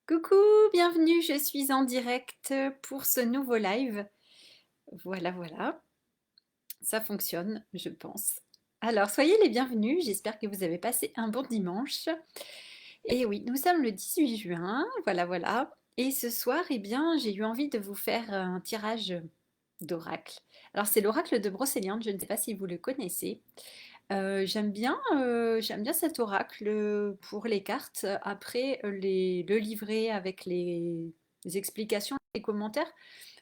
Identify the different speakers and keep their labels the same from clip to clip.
Speaker 1: Coucou, bienvenue, je suis en direct pour ce nouveau live. Voilà, voilà, ça fonctionne, je pense. Alors, soyez les bienvenus, j'espère que vous avez passé un bon dimanche. Et oui, nous sommes le 18 juin, voilà, voilà. Et ce soir, eh bien, j'ai eu envie de vous faire un tirage d'oracle. Alors, c'est l'oracle de Brocéliande, je ne sais pas si vous le connaissez. J'aime bien cet oracle pour les cartes. Après, le livret avec les explications, les commentaires,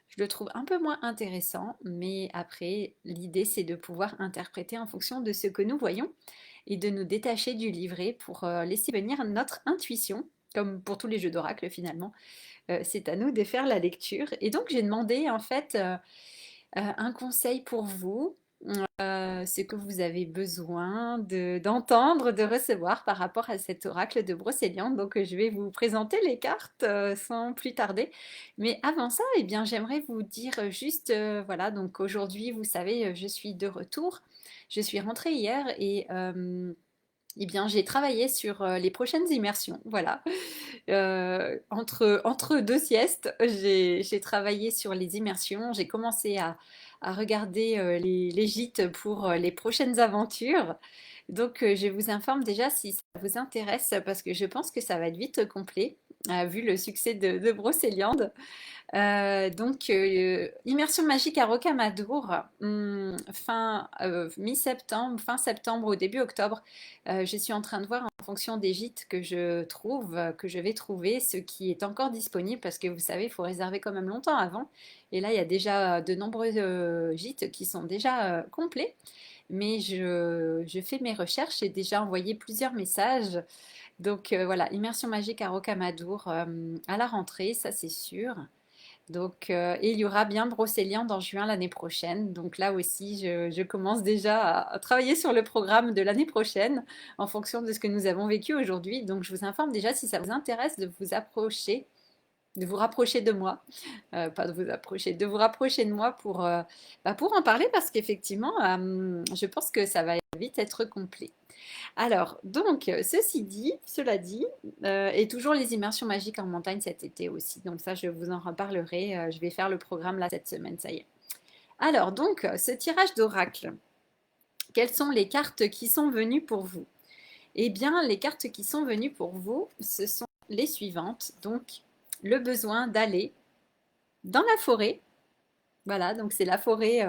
Speaker 1: je le trouve un peu moins intéressant. Mais après, l'idée, c'est de pouvoir interpréter en fonction de ce que nous voyons et de nous détacher du livret pour laisser venir notre intuition, comme pour tous les jeux d'oracle finalement. C'est à nous de faire la lecture. Et donc, j'ai demandé en fait un conseil pour vous, ce que vous avez besoin d'entendre, de recevoir par rapport à cet oracle de Brocéliande. Donc, je vais vous présenter les cartes sans plus tarder. Mais avant ça, eh bien, j'aimerais vous dire juste, voilà, donc aujourd'hui, vous savez, je suis de retour. Je suis rentrée hier et eh bien, j'ai travaillé sur les prochaines immersions. Voilà. Entre deux siestes, j'ai travaillé sur les immersions. J'ai commencé à regarder les gîtes pour les prochaines aventures. Donc, je vous informe déjà si ça vous intéresse, parce que je pense que ça va être vite complet, vu le succès de Brocéliande. Immersion magique à Rocamadour, mi-septembre, fin septembre au début octobre. Je suis en train de voir en fonction des gîtes que je trouve, que je vais trouver, ce qui est encore disponible, parce que vous savez, il faut réserver quand même longtemps avant. Et là, il y a déjà de nombreux gîtes qui sont déjà complets. Mais je fais mes recherches, j'ai déjà envoyé plusieurs messages. Donc voilà, immersion magique à Rocamadour à la rentrée, ça c'est sûr. Donc, et il y aura bien Brocéliande en juin l'année prochaine. Donc là aussi, je commence déjà à travailler sur le programme de l'année prochaine en fonction de ce que nous avons vécu aujourd'hui. Donc je vous informe déjà si ça vous intéresse de vous approcher, de vous rapprocher de moi, pas de vous approcher, de vous rapprocher de moi pour en parler parce qu'effectivement, je pense que ça va vite être complet. Alors, donc, cela dit, et toujours les immersions magiques en montagne cet été aussi. Donc ça, je vous en reparlerai. Je vais faire le programme là cette semaine, ça y est. Alors, donc, ce tirage d'oracle, quelles sont les cartes qui sont venues pour vous? Eh bien, les cartes qui sont venues pour vous, ce sont les suivantes. Donc, le besoin d'aller dans la forêt. Voilà, donc c'est la forêt.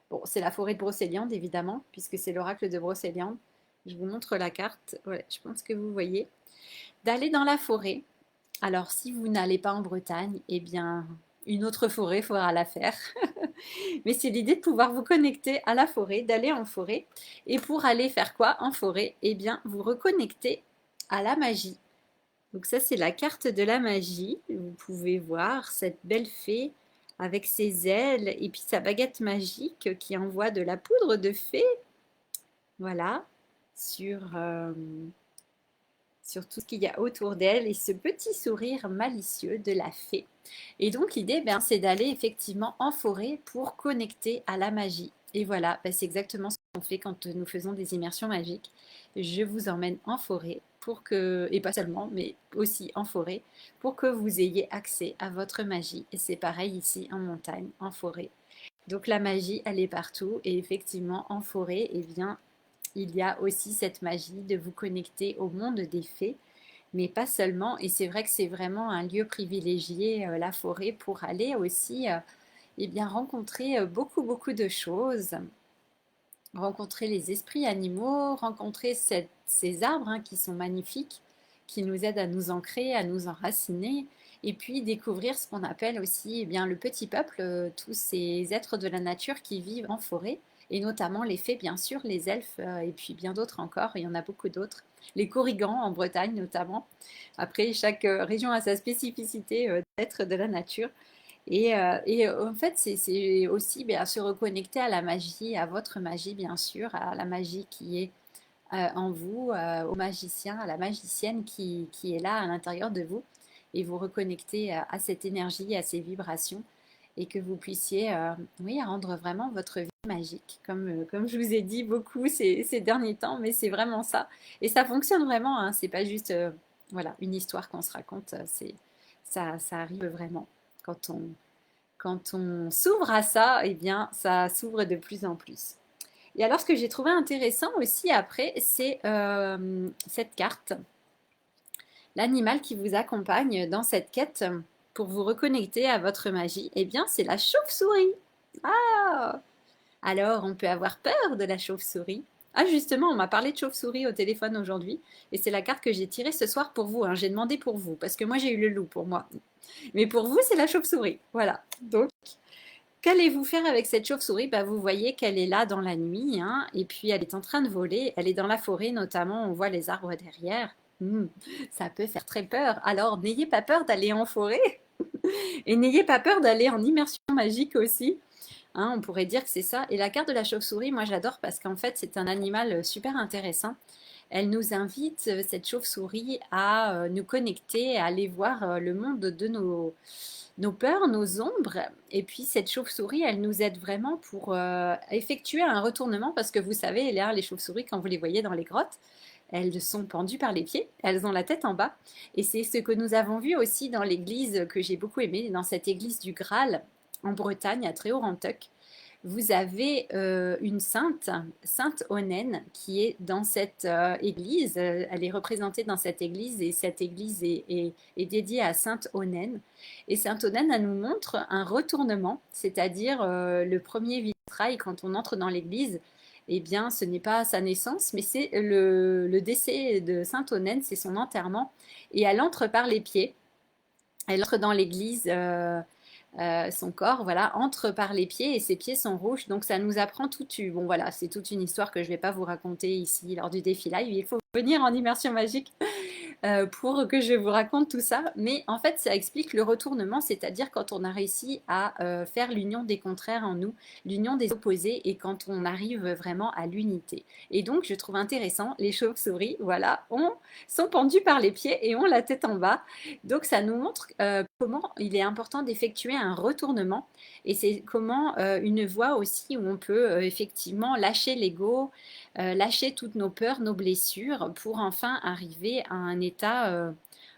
Speaker 1: Bon, c'est la forêt de Brocéliande, évidemment, puisque c'est l'oracle de Brocéliande. Je vous montre la carte. Voilà, je pense que vous voyez. D'aller dans la forêt. Alors, si vous n'allez pas en Bretagne, eh bien, une autre forêt faudra la faire. Mais c'est l'idée de pouvoir vous connecter à la forêt, d'aller en forêt. Et pour aller faire quoi en forêt? Eh bien, vous reconnecter à la magie. Donc ça, c'est la carte de la magie. Vous pouvez voir cette belle fée avec ses ailes et puis sa baguette magique qui envoie de la poudre de fée. Voilà, sur, sur tout ce qu'il y a autour d'elle et ce petit sourire malicieux de la fée. Et donc l'idée, ben, c'est d'aller effectivement en forêt pour connecter à la magie. Et voilà, ben, c'est exactement ce qu'on fait quand nous faisons des immersions magiques. Je vous emmène en forêt pour que, et pas seulement, mais aussi en forêt, pour que vous ayez accès à votre magie. Et c'est pareil ici en montagne, en forêt. Donc la magie, elle est partout. Et effectivement, en forêt, eh bien, il y a aussi cette magie de vous connecter au monde des fées, mais pas seulement. Et c'est vrai que c'est vraiment un lieu privilégié, la forêt, pour aller aussi eh bien, rencontrer beaucoup, beaucoup de choses, rencontrer les esprits animaux, rencontrer ces arbres qui sont magnifiques, qui nous aident à nous ancrer, à nous enraciner, et puis découvrir ce qu'on appelle aussi eh bien, le petit peuple, tous ces êtres de la nature qui vivent en forêt, et notamment les fées, bien sûr, les elfes, et puis bien d'autres encore, il y en a beaucoup d'autres. Les corrigans en Bretagne notamment. Après, chaque région a sa spécificité d'êtres de la nature. En fait, c'est aussi bien, se reconnecter à la magie, à votre magie, bien sûr, à la magie qui est en vous, au magicien, à la magicienne qui est là à l'intérieur de vous, et vous reconnecter à cette énergie, à ces vibrations, et que vous puissiez oui, rendre vraiment votre vie magique, comme je vous ai dit beaucoup ces derniers temps, mais c'est vraiment ça. Et ça fonctionne vraiment, hein, c'est pas juste voilà, une histoire qu'on se raconte, ça arrive vraiment. Quand quand on s'ouvre à ça, eh bien, ça s'ouvre de plus en plus. Et alors, ce que j'ai trouvé intéressant aussi après, c'est cette carte, l'animal qui vous accompagne dans cette quête pour vous reconnecter à votre magie. Eh bien, c'est la chauve-souris. Ah! Alors, on peut avoir peur de la chauve-souris. Ah, justement, on m'a parlé de chauve-souris au téléphone aujourd'hui, et c'est la carte que j'ai tirée ce soir pour vous, hein. J'ai demandé pour vous, parce que moi j'ai eu le loup pour moi. Mais pour vous, c'est la chauve-souris. Voilà. Donc, qu'allez-vous faire avec cette chauve-souris? Bah, vous voyez qu'elle est là dans la nuit, hein, et puis elle est en train de voler. Elle est dans la forêt, notamment, on voit les arbres derrière. Ça peut faire très peur. Alors, n'ayez pas peur d'aller en forêt, et n'ayez pas peur d'aller en immersion magique aussi. Hein, on pourrait dire que c'est ça. Et la carte de la chauve-souris, moi j'adore parce qu'en fait c'est un animal super intéressant. Elle nous invite, cette chauve-souris, à nous connecter, à aller voir le monde de nos peurs, nos ombres. Et puis cette chauve-souris, elle nous aide vraiment pour effectuer un retournement parce que vous savez, là, les chauves-souris, quand vous les voyez dans les grottes, elles sont pendues par les pieds, elles ont la tête en bas. Et c'est ce que nous avons vu aussi dans l'église que j'ai beaucoup aimé, dans cette église du Graal en Bretagne, à Tréau-Rantuc. Vous avez une sainte, Sainte Onnen, qui est dans cette église. Elle est représentée dans cette église et cette église est dédiée à Sainte Onnen. Et Sainte Onnen, elle nous montre un retournement, c'est-à-dire le premier vitrail quand on entre dans l'église. Eh bien, ce n'est pas sa naissance, mais c'est le décès de Sainte Onnen, c'est son enterrement. Et elle entre par les pieds. Elle entre dans l'église. Son corps, voilà, entre par les pieds et ses pieds sont rouges. Donc ça nous apprend bon voilà, c'est toute une histoire que je ne vais pas vous raconter ici lors du défi live. Il faut venir en immersion magique pour que je vous raconte tout ça. Mais en fait, ça explique le retournement, c'est-à-dire quand on a réussi à faire l'union des contraires en nous, l'union des opposés, et quand on arrive vraiment à l'unité. Et donc, je trouve intéressant, les chauves-souris, voilà, sont pendus par les pieds et ont la tête en bas. Donc, ça nous montre comment il est important d'effectuer un retournement. Et c'est comment une voie aussi où on peut effectivement lâcher l'ego, lâcher toutes nos peurs, nos blessures, pour enfin arriver à un état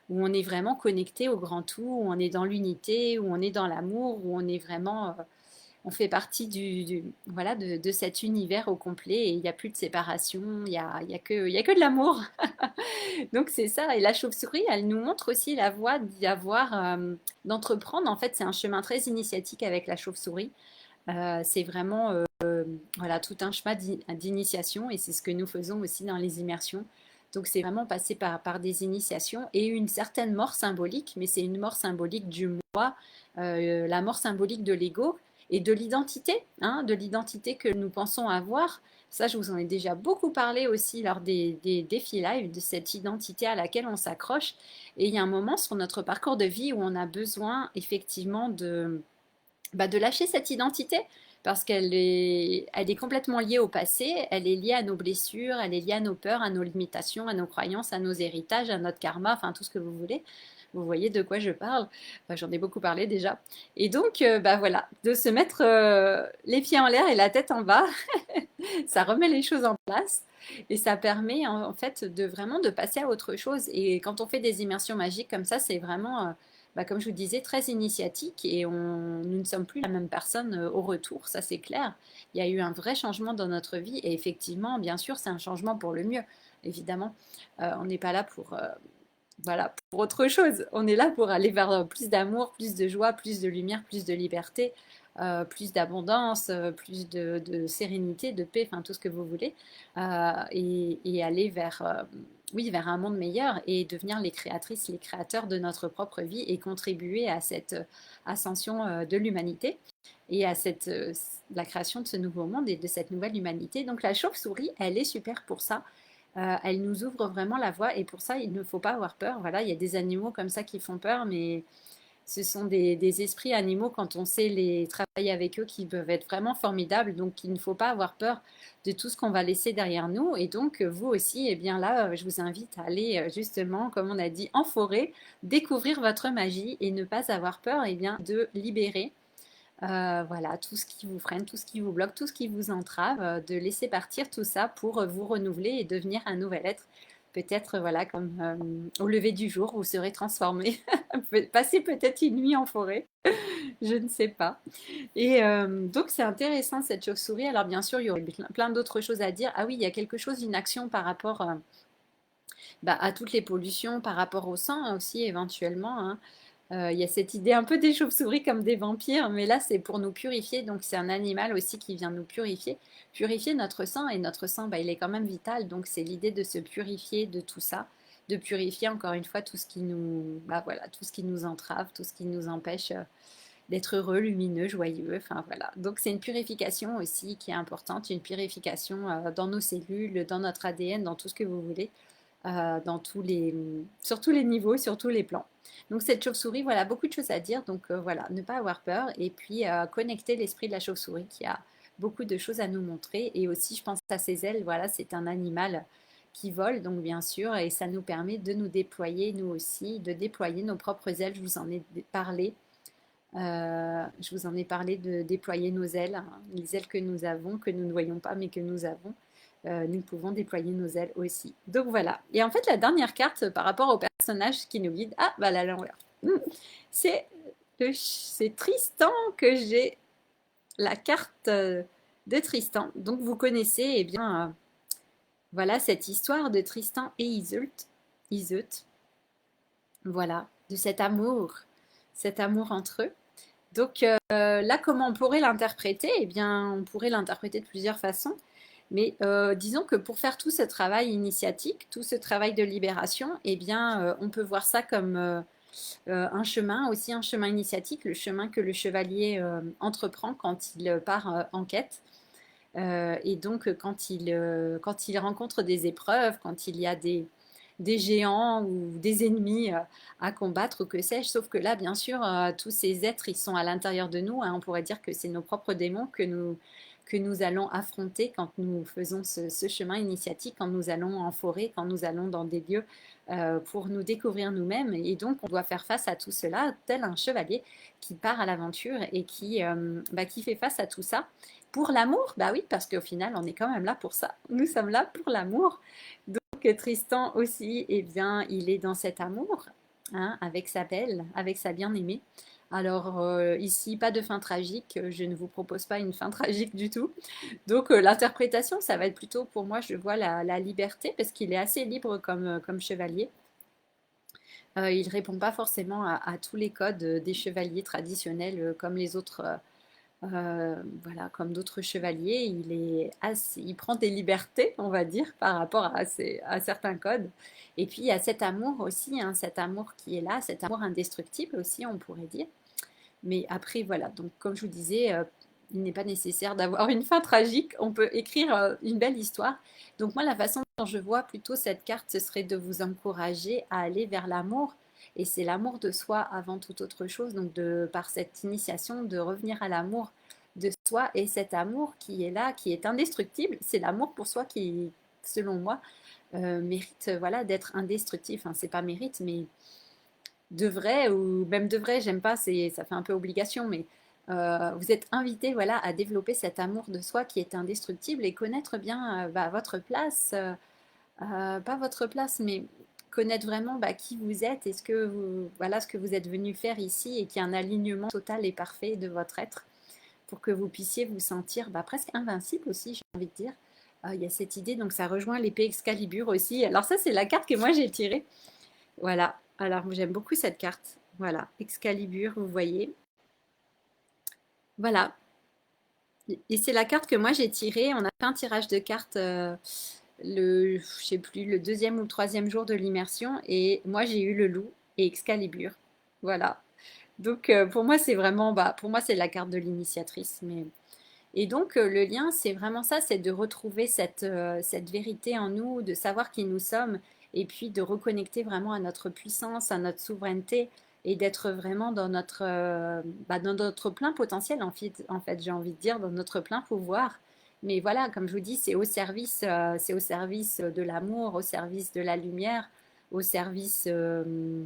Speaker 1: où on est vraiment connecté au grand tout, où on est dans l'unité, où on est dans l'amour, où on est vraiment, on fait partie voilà, de cet univers au complet et il n'y a plus de séparation, il y a que de l'amour. Donc c'est ça. Et la chauve-souris, elle nous montre aussi la voie d'entreprendre. En fait, c'est un chemin très initiatique avec la chauve-souris. C'est vraiment voilà, tout un chemin d'initiation et c'est ce que nous faisons aussi dans les immersions. Donc c'est vraiment passer par des initiations et une certaine mort symbolique, mais c'est une mort symbolique du moi, la mort symbolique de l'ego et de l'identité, hein, de l'identité que nous pensons avoir. Ça, je vous en ai déjà beaucoup parlé aussi lors des défis live, de cette identité à laquelle on s'accroche. Et il y a un moment sur notre parcours de vie où on a besoin effectivement de lâcher cette identité parce elle est complètement liée au passé, elle est liée à nos blessures, elle est liée à nos peurs, à nos limitations, à nos croyances, à nos héritages, à notre karma, enfin tout ce que vous voulez. Vous voyez de quoi je parle. Enfin, j'en ai beaucoup parlé déjà. Et donc, voilà, de se mettre les pieds en l'air et la tête en bas, ça remet les choses en place. Et ça permet en fait de vraiment de passer à autre chose. Et quand on fait des immersions magiques comme ça, c'est vraiment comme je vous disais, très initiatique et nous ne sommes plus la même personne au retour, ça c'est clair. Il y a eu un vrai changement dans notre vie et effectivement, bien sûr, c'est un changement pour le mieux, évidemment. On n'est pas là voilà, pour autre chose. On est là pour aller vers plus d'amour, plus de joie, plus de lumière, plus de liberté, plus d'abondance, plus de sérénité, de paix, enfin tout ce que vous voulez, et aller vers, oui, vers un monde meilleur et devenir les créatrices, les créateurs de notre propre vie et contribuer à cette ascension de l'humanité et à la création de ce nouveau monde et de cette nouvelle humanité. Donc la chauve-souris, elle est super pour ça. Elle nous ouvre vraiment la voie et pour ça, il ne faut pas avoir peur. Voilà, il y a des animaux comme ça qui font peur, mais ce sont des esprits animaux quand on sait les travailler avec eux qui peuvent être vraiment formidables. Donc, il ne faut pas avoir peur de tout ce qu'on va laisser derrière nous. Et donc, vous aussi, eh bien là, je vous invite à aller justement, comme on a dit, en forêt, découvrir votre magie et ne pas avoir peur, eh bien, de libérer. Voilà, tout ce qui vous freine, tout ce qui vous bloque, tout ce qui vous entrave, de laisser partir tout ça pour vous renouveler et devenir un nouvel être Peut-être, voilà, comme au lever du jour, vous serez transformé. Passer peut-être une nuit en forêt, je ne sais pas. Et donc, c'est intéressant cette chauve-souris. Alors, bien sûr, il y aurait plein d'autres choses à dire. Ah oui, il y a quelque chose, une action par rapport à toutes les pollutions, par rapport au sang aussi, éventuellement, hein. Il y a cette idée un peu des chauves-souris comme des vampires, mais là c'est pour nous purifier, donc c'est un animal aussi qui vient nous purifier, purifier notre sang, et notre sang il est quand même vital, donc c'est l'idée de se purifier de tout ça, de purifier encore une fois tout ce qui nous, voilà, tout ce qui nous entrave, tout ce qui nous empêche d'être heureux, lumineux, joyeux, enfin voilà. Donc c'est une purification aussi qui est importante, une purification dans nos cellules, dans notre ADN, dans tout ce que vous voulez, dans sur tous les niveaux, sur tous les plans. Donc cette chauve-souris, voilà, beaucoup de choses à dire. Donc voilà, ne pas avoir peur et puis connecter l'esprit de la chauve-souris qui a beaucoup de choses à nous montrer. Et aussi, je pense à ses ailes, voilà, c'est un animal qui vole, donc bien sûr, et ça nous permet de nous déployer, nous aussi, de déployer nos propres ailes. Je vous en ai parlé. Je vous en ai parlé de déployer nos ailes, hein, les ailes que nous avons, que nous ne voyons pas, mais que nous avons. Nous pouvons déployer nos ailes aussi. Donc voilà. Et en fait, la dernière carte par rapport au personnage qui nous guide, ah, bah là, l'envers. C'est c'est Tristan que j'ai, la carte de Tristan. Donc vous connaissez, eh bien, voilà cette histoire de Tristan et Iseult. Iseult. Voilà, de cet amour entre eux. Donc là, comment on pourrait l'interpréter? Eh bien, on pourrait l'interpréter de plusieurs façons. Mais disons que pour faire tout ce travail initiatique, tout ce travail de libération, eh bien, on peut voir ça comme un chemin, aussi un chemin initiatique, le chemin que le chevalier entreprend quand il part en quête. Et donc, quand il rencontre des épreuves, quand il y a des géants ou des ennemis à combattre ou que sais-je. Sauf que là, bien sûr, tous ces êtres, ils sont à l'intérieur de nous, hein. On pourrait dire que c'est nos propres démons que nous allons affronter quand nous faisons ce chemin initiatique, quand nous allons en forêt, quand nous allons dans des lieux pour nous découvrir nous-mêmes. Et donc, on doit faire face à tout cela, tel un chevalier qui part à l'aventure et qui fait face à tout ça. Pour l'amour, bah oui, parce qu'au final, on est quand même là pour ça. Nous sommes là pour l'amour. Donc, Tristan aussi, eh bien, il est dans cet amour, hein, avec sa belle, avec sa bien-aimée. Alors ici, pas de fin tragique, je ne vous propose pas une fin tragique du tout. Donc l'interprétation, ça va être plutôt pour moi, je vois la liberté, parce qu'il est assez libre comme chevalier. Il ne répond pas forcément à tous les codes des chevaliers traditionnels comme les autres, voilà, comme d'autres chevaliers. Il prend des libertés, on va dire, par rapport à certains codes. Et puis il y a cet amour aussi, hein, cet amour qui est là, cet amour indestructible aussi, on pourrait dire. Mais après, voilà, donc comme je vous disais, il n'est pas nécessaire d'avoir une fin tragique, on peut écrire une belle histoire. Donc moi, la façon dont je vois plutôt cette carte, ce serait de vous encourager à aller vers l'amour. Et c'est l'amour de soi avant toute autre chose. Donc par cette initiation, de revenir à l'amour de soi et cet amour qui est là, qui est indestructible. C'est l'amour pour soi qui, selon moi, mérite voilà, d'être indestructible. Enfin, c'est pas mérite, mais devrait, ou même devrait, j'aime pas, ça fait un peu obligation, mais vous êtes invité voilà, à développer cet amour de soi qui est indestructible et connaître bien votre place, pas votre place, mais connaître vraiment qui vous êtes et voilà, ce que vous êtes venu faire ici et qu'il y a un alignement total et parfait de votre être pour que vous puissiez vous sentir presque invincible aussi, j'ai envie de dire. Il y a cette idée, donc ça rejoint l'épée Excalibur aussi. Alors ça, c'est la carte que moi j'ai tirée. Voilà. Alors, j'aime beaucoup cette carte. Voilà. Excalibur, vous voyez. Voilà. Et c'est la carte que moi j'ai tirée. On a fait un tirage de cartes je sais plus, le deuxième ou le troisième jour de l'immersion. Et moi, j'ai eu le loup et Excalibur. Voilà. Donc, pour moi, c'est vraiment, pour moi, c'est la carte de l'initiatrice. Et donc, le lien, c'est vraiment ça, c'est de retrouver cette vérité en nous, de savoir qui nous sommes, et puis de reconnecter vraiment à notre puissance, à notre souveraineté, et d'être vraiment dans notre plein potentiel, en fait, j'ai envie de dire, dans notre plein pouvoir. Mais voilà, comme je vous dis, c'est au service de l'amour, au service de la lumière, au service, euh,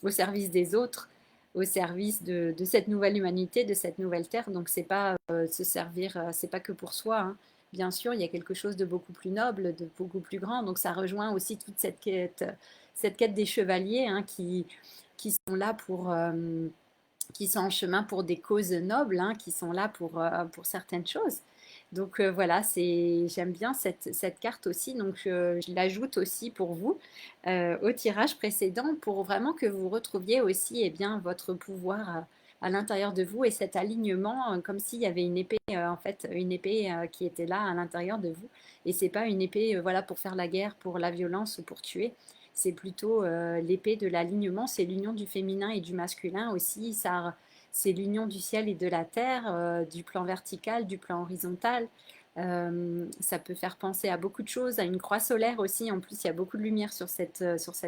Speaker 1: au service des autres, au service de cette nouvelle humanité, de cette nouvelle terre. Donc c'est pas se servir, c'est pas que pour soi, hein. bien sûr, il y a quelque chose de beaucoup plus noble, de beaucoup plus grand. Donc ça rejoint aussi toute cette quête des chevaliers hein, qui sont là qui sont en chemin pour des causes nobles, hein, qui sont là pour certaines choses. Donc voilà, j'aime bien cette carte aussi, donc je l'ajoute aussi pour vous au tirage précédent pour vraiment que vous retrouviez aussi eh bien, votre pouvoir à l'intérieur de vous et cet alignement comme s'il y avait une épée, en fait, une épée qui était là à l'intérieur de vous. Et c'est pas une épée voilà, pour faire la guerre, pour la violence ou pour tuer, c'est plutôt l'épée de l'alignement, c'est l'union du féminin et du masculin aussi. Ça, c'est l'union du ciel et de la terre, du plan vertical, du plan horizontal. Ça peut faire penser à beaucoup de choses, à une croix solaire aussi. En plus, il y a beaucoup de lumière sur cette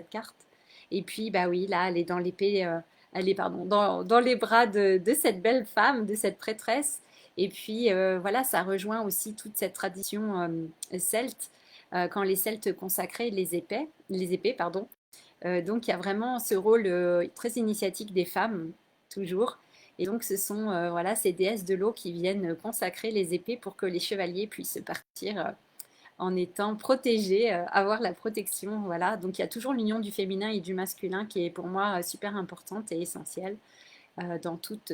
Speaker 1: carte. Et puis, bah oui, là, elle est dans l'épée, elle est, pardon, dans les bras de cette belle femme, de cette prêtresse. Et puis, voilà, ça rejoint aussi toute cette tradition celte quand les Celtes consacraient les épées, pardon. Donc il y a vraiment ce rôle très initiatique des femmes, toujours. Et donc ce sont voilà, ces déesses de l'eau qui viennent consacrer les épées pour que les chevaliers puissent partir en étant protégés, avoir la protection. Voilà. Donc il y a toujours l'union du féminin et du masculin qui est pour moi super importante et essentielle dans toute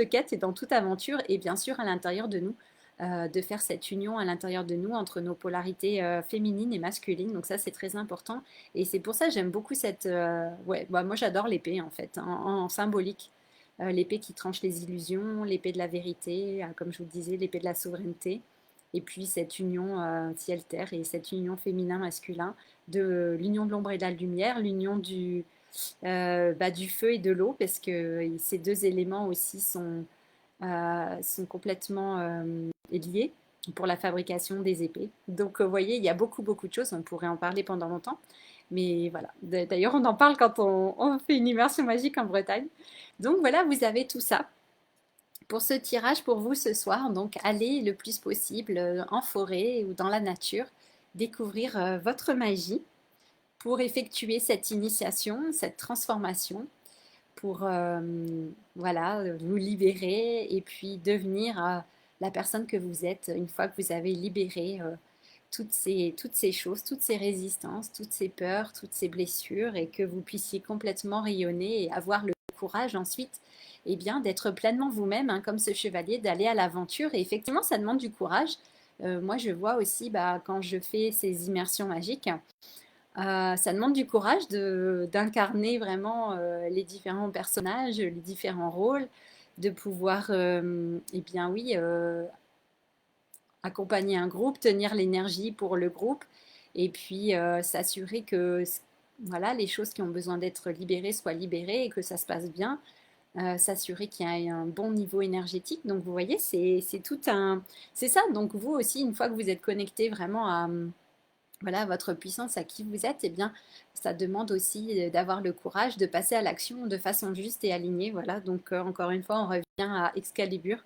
Speaker 1: quête et dans toute aventure, et bien sûr à l'intérieur de nous, de faire cette union à l'intérieur de nous entre nos polarités féminines et masculines. Donc ça, c'est très important. Et c'est pour ça que j'aime beaucoup ouais, bah, moi j'adore l'épée en fait, en symbolique. L'épée qui tranche les illusions, l'épée de la vérité, comme je vous le disais, l'épée de la souveraineté. Et puis cette union ciel-terre et cette union féminin-masculin, de l'union de l'ombre et de la lumière, l'union bah, du feu et de l'eau, parce que ces deux éléments aussi sont complètement liés pour la fabrication des épées. Donc, vous voyez, il y a beaucoup, beaucoup de choses. On pourrait en parler pendant longtemps. Mais voilà. D'ailleurs, on en parle quand on fait une immersion magique en Bretagne. Donc, voilà, vous avez tout ça pour ce tirage pour vous ce soir. Donc, allez le plus possible en forêt ou dans la nature, découvrir votre magie pour effectuer cette initiation, cette transformation, pour voilà, vous libérer et puis devenir la personne que vous êtes une fois que vous avez libéré toutes ces choses, toutes ces résistances, toutes ces peurs, toutes ces blessures et que vous puissiez complètement rayonner et avoir le courage ensuite eh bien, d'être pleinement vous-même, hein, comme ce chevalier, d'aller à l'aventure. Et effectivement, ça demande du courage. Moi, je vois aussi bah, quand je fais ces immersions magiques, ça demande du courage d'incarner vraiment les différents personnages, les différents rôles, de pouvoir, eh bien oui, accompagner un groupe, tenir l'énergie pour le groupe, et puis s'assurer que voilà, les choses qui ont besoin d'être libérées soient libérées et que ça se passe bien. S'assurer qu'il y ait un bon niveau énergétique. Donc vous voyez, c'est tout un... C'est ça, donc vous aussi, une fois que vous êtes connecté vraiment à voilà, votre puissance, à qui vous êtes, eh bien, ça demande aussi d'avoir le courage de passer à l'action de façon juste et alignée. Voilà, donc encore une fois, on revient à Excalibur,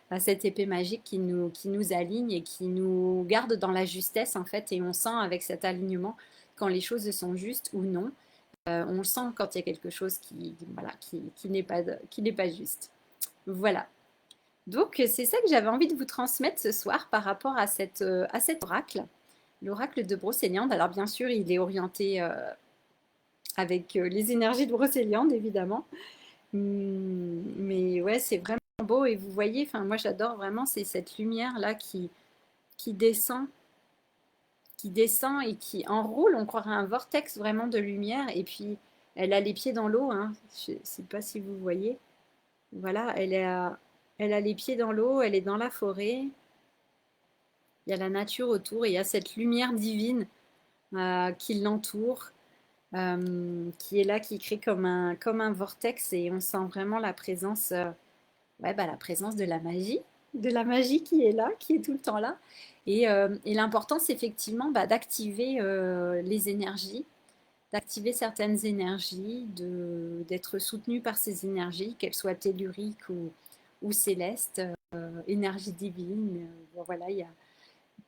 Speaker 1: à cette épée magique qui nous aligne et qui nous garde dans la justesse, en fait, et on sent avec cet alignement quand les choses sont justes ou non. On le sent quand il y a quelque chose voilà, qui n'est pas juste. Voilà. Donc, c'est ça que j'avais envie de vous transmettre ce soir par rapport à cet oracle. L'oracle de Brocéliande, alors bien sûr, il est orienté avec les énergies de Brocéliande, évidemment. Mais ouais, c'est vraiment beau. Et vous voyez, enfin, moi j'adore vraiment, c'est cette lumière-là qui descend, qui descend et qui enroule. On croirait un vortex vraiment de lumière. Et puis, elle a les pieds dans l'eau. Hein. Je ne sais pas si vous voyez. Voilà, elle a les pieds dans l'eau, elle est dans la forêt. Il y a la nature autour et il y a cette lumière divine qui l'entoure. Qui est là, qui crée comme un vortex et on sent vraiment la présence, ouais, bah, la présence de la magie qui est là, qui est tout le temps là. Et l'important, c'est effectivement bah, d'activer les énergies, d'activer certaines énergies, d'être soutenu par ces énergies, qu'elles soient telluriques ou célestes, énergie divine. Bon, voilà,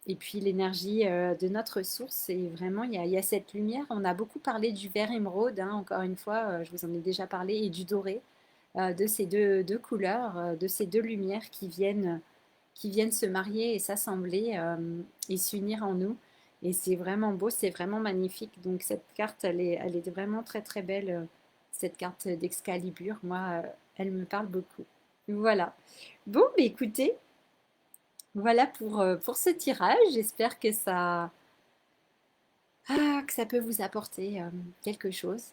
Speaker 1: et puis l'énergie de notre source, c'est vraiment, il y a cette lumière. On a beaucoup parlé du vert émeraude, hein, encore une fois, je vous en ai déjà parlé, et du doré, de ces deux couleurs, de ces deux lumières qui viennent qui viennent se marier et s'assembler et s'unir en nous. Et c'est vraiment beau, c'est vraiment magnifique. Donc cette carte, elle est vraiment très très belle. Cette carte d'Excalibur, moi, elle me parle beaucoup. Voilà. Bon, mais écoutez, voilà pour ce tirage. J'espère que ça peut vous apporter quelque chose.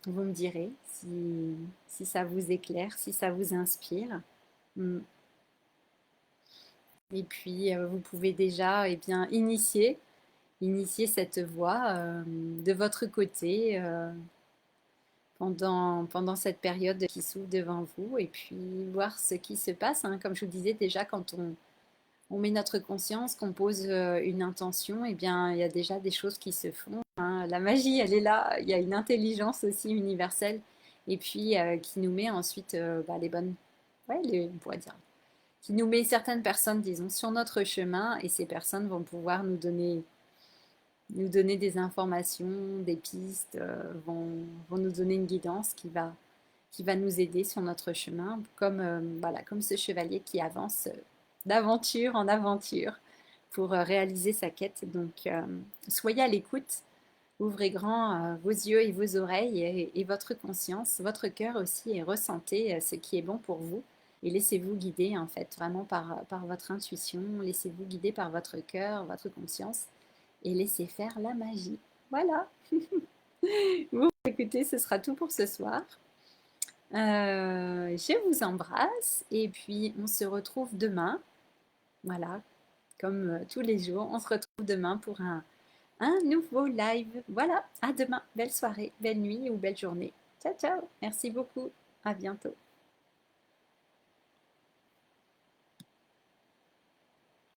Speaker 1: Vous me direz si ça vous éclaire, si ça vous inspire. Mm. Et puis, vous pouvez déjà initier cette voie de votre côté pendant cette période qui s'ouvre devant vous et puis voir ce qui se passe, hein. Comme je vous disais déjà, quand on met notre conscience, qu'on pose une intention, eh bien, il y a déjà des choses qui se font, hein. La magie, elle est là. Il y a une intelligence aussi universelle et puis qui nous met ensuite les bonnes, ouais, on pourrait dire, qui nous met certaines personnes, disons, sur notre chemin et ces personnes vont pouvoir nous donner des informations, des pistes, vont nous donner une guidance qui va nous aider sur notre chemin, comme, voilà, comme ce chevalier qui avance d'aventure en aventure pour réaliser sa quête. Donc, soyez à l'écoute, ouvrez grand vos yeux et vos oreilles et votre conscience, votre cœur aussi, et ressentez ce qui est bon pour vous. Et laissez-vous guider, en fait, vraiment par votre intuition, laissez-vous guider par votre cœur, votre conscience, et laissez faire la magie. Voilà. Bon, écoutez, ce sera tout pour ce soir. Je vous embrasse et puis on se retrouve demain. Voilà, comme tous les jours, on se retrouve demain pour un nouveau live. Voilà, à demain. Belle soirée, belle nuit ou belle journée. Ciao, ciao. Merci beaucoup. À bientôt.